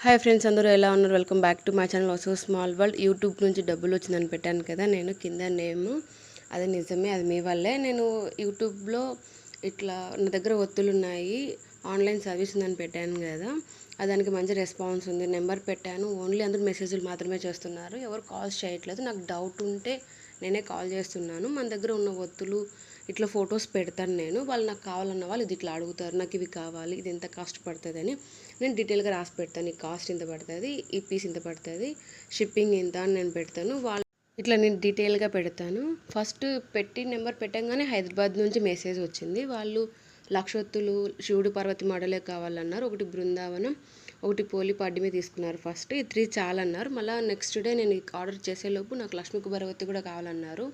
Hi friends, అందరూ ఎలా ఉన్నారు? Welcome back to my channel Vasu small world. YouTube నుంచి డబ్బులు వచ్చిందని పెట్టాను కదా నేను కింద నేమ్. అది నిజమే, అది మీ వల్లే. నేను యూట్యూబ్లో ఇట్లా నా దగ్గర ఒత్తులు ఉన్నాయి, ఆన్లైన్ సర్వీస్ ఉందని పెట్టాను కదా, దానికి మంచి రెస్పాన్స్ ఉంది. నెంబర్ పెట్టాను, ఓన్లీ అందరూ మెసేజ్లు మాత్రమే చేస్తున్నారు, ఎవరు కాల్స్ చేయట్లేదు. నాకు డౌట్ ఉంటే నేనే కాల్ చేస్తున్నాను. మన దగ్గర ఉన్న ఒత్తులు ఇట్లా ఫొటోస్ పెడతాను నేను. వాళ్ళు నాకు కావాలన్న వాళ్ళు ఇది ఇట్లా అడుగుతారు, నాకు ఇవి కావాలి, ఇది ఎంత కాస్ట్ పడుతుంది అని నేను డీటెయిల్గా రాసి పెడతాను. ఈ కాస్ట్ ఇంత పడుతుంది, ఈ పీస్ ఇంత పడుతుంది, షిప్పింగ్ ఇంత అని నేను పెడతాను. వాళ్ళు ఇట్లా నేను డీటెయిల్గా పెడతాను. ఫస్ట్ పెట్టి నెంబర్ పెట్టగానే హైదరాబాద్ నుంచి మెసేజ్ వచ్చింది. వాళ్ళు లక్షొత్తులు శివుడు పార్వతి మోడలే కావాలన్నారు. ఒకటి బృందావనం, ఒకటి పోలిపాడ్యమే తీసుకున్నారు. ఫస్ట్ ఈ 3 చాలన్నారు. మళ్ళీ నెక్స్ట్ డే నేను ఆర్డర్ చేసేలోపు నాకు లక్ష్మీ కుబరవతి కూడా కావాలన్నారు.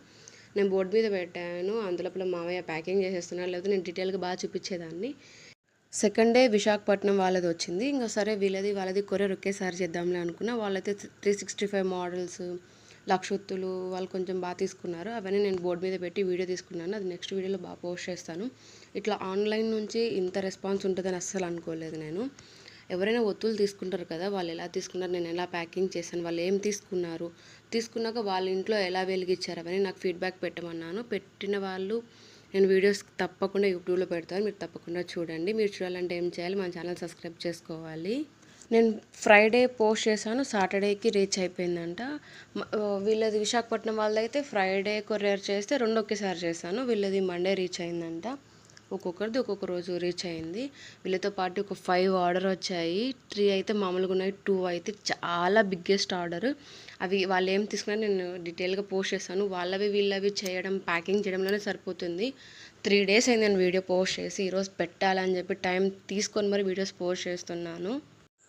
నేను బోర్డు మీద పెట్టాను, అందులోపల మామయ్య ప్యాకింగ్ చేసేస్తున్నారు, లేకపోతే నేను డీటెయిల్గా బాగా చూపించేదాన్ని. సెకండ్ డే విశాఖపట్నం వాళ్ళది వచ్చింది. ఇంకా సరే వాళ్ళది కొరియర్ ఒకేసారి చేద్దాంలే అనుకున్నా. వాళ్ళైతే 365 మోడల్స్ లక్షొత్తులు వాళ్ళు కొంచెం బాగా తీసుకున్నారు. అవన్నీ నేను బోర్డు మీద పెట్టి వీడియో తీసుకున్నాను. అది నెక్స్ట్ వీడియోలో బాగా పోస్ట్ చేస్తాను. ఇట్లా ఆన్లైన్ నుంచి ఇంత రెస్పాన్స్ ఉంటుందని అస్సలు అనుకోలేదు నేను. ఎవరైనా ఒత్తులు తీసుకుంటారు కదా, వాళ్ళు ఎలా తీసుకున్నారు, నేను ఎలా ప్యాకింగ్ చేశాను, వాళ్ళు ఏం తీసుకున్నాక వాళ్ళ ఇంట్లో ఎలా వెలిగించారు అవన్నీ నాకు ఫీడ్బ్యాక్ పెట్టమన్నాను. పెట్టిన వాళ్ళు నేను వీడియోస్ తప్పకుండా యూట్యూబ్లో పెడతాను, మీరు తప్పకుండా చూడండి. మీరు చూడాలంటే ఏం చేయాలి, మన ఛానల్ సబ్స్క్రైబ్ చేసుకోవాలి. నేను ఫ్రైడే పోస్ట్ చేశాను, సాటర్డేకి రీచ్ అయిపోయిందంట. వీళ్ళది విశాఖపట్నం వాళ్ళదైతే ఫ్రైడే కొరియర్ చేస్తే 2 ఒకేసారి చేశాను. వీళ్ళది మండే రీచ్ అయిందంట. ఒక్కొక్కరిది ఒక్కొక్క రోజు రీచ్ అయింది. వీళ్ళతో పాటు ఒక 5 ఆర్డర్ వచ్చాయి. 3 అయితే మామూలుగా ఉన్నాయి, 2 అయితే చాలా బిగ్గెస్ట్ ఆర్డర్. అవి వాళ్ళు ఏం తీసుకున్నారో నేను డీటెయిల్గా పోస్ట్ చేస్తాను. వాళ్ళవి వీళ్ళవి చేయడం, ప్యాకింగ్ చేయడంలోనే సరిపోతుంది. 3 డేస్ అయింది నేను వీడియో పోస్ట్ చేసి. ఈరోజు పెట్టాలని చెప్పి టైం తీసుకొని మరి వీడియోస్ పోస్ట్ చేస్తున్నాను.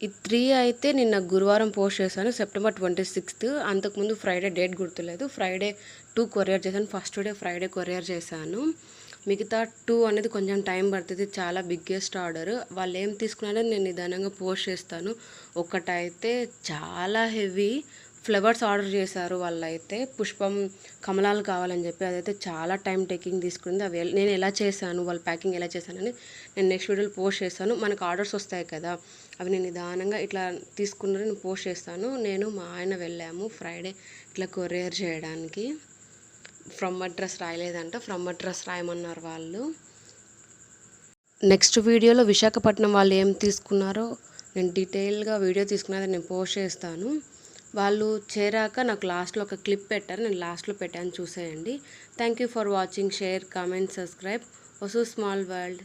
ఈ 3 అయితే నిన్న గురువారం పోస్ట్ చేశాను, సెప్టెంబర్ 26th. అంతకుముందు ఫ్రైడే డేట్ గుర్తులేదు. ఫ్రైడే 2 కొరియర్ చేశాను. ఫస్ట్ డే ఫ్రైడే కొరియర్ చేశాను. మిగతా 2 అనేది కొంచెం టైం పడుతుంది, చాలా బిగ్గెస్ట్ ఆర్డర్. వాళ్ళు ఏం తీసుకున్నారో నేను నిదానంగా పోస్ట్ చేస్తాను. ఒకటైతే చాలా హెవీ ఫ్లవర్స్ ఆర్డర్ చేశారు వాళ్ళైతే, పుష్పం కమలాలు కావాలని చెప్పి. అదైతే చాలా టైం టేకింగ్ తీసుకుంది. అవి నేను ఎలా చేశాను, వాళ్ళ ప్యాకింగ్ ఎలా చేశానని నేను నెక్స్ట్ వీడియోలో పోస్ట్ చేస్తాను. మనకు ఆర్డర్స్ వస్తాయి కదా, అవి నేను నిదానంగా ఇట్లా తీసుకున్నది నేను పోస్ట్ చేస్తాను. నేను మా ఆయన వెళ్ళాము ఫ్రైడే ఇట్లా కొరియర్ చేయడానికి. ఫ్రమ్ అడ్రస్ రాయలేదంట, ఫ్రమ్ అడ్రస్ రాయమన్నారు వాళ్ళు. నెక్స్ట్ వీడియోలో విశాఖపట్నం వాళ్ళు ఏం తీసుకున్నారో నేను డీటెయిల్గా వీడియో తీసుకున్నది నేను పోస్ట్ చేస్తాను. వాళ్ళు చేరాక నాకు లాస్ట్లో ఒక క్లిప్ పెట్టారు, నేను లాస్ట్లో పెట్టాను, చూసేయండి. Thank you for watching. Share, comment, subscribe. Vasu small world.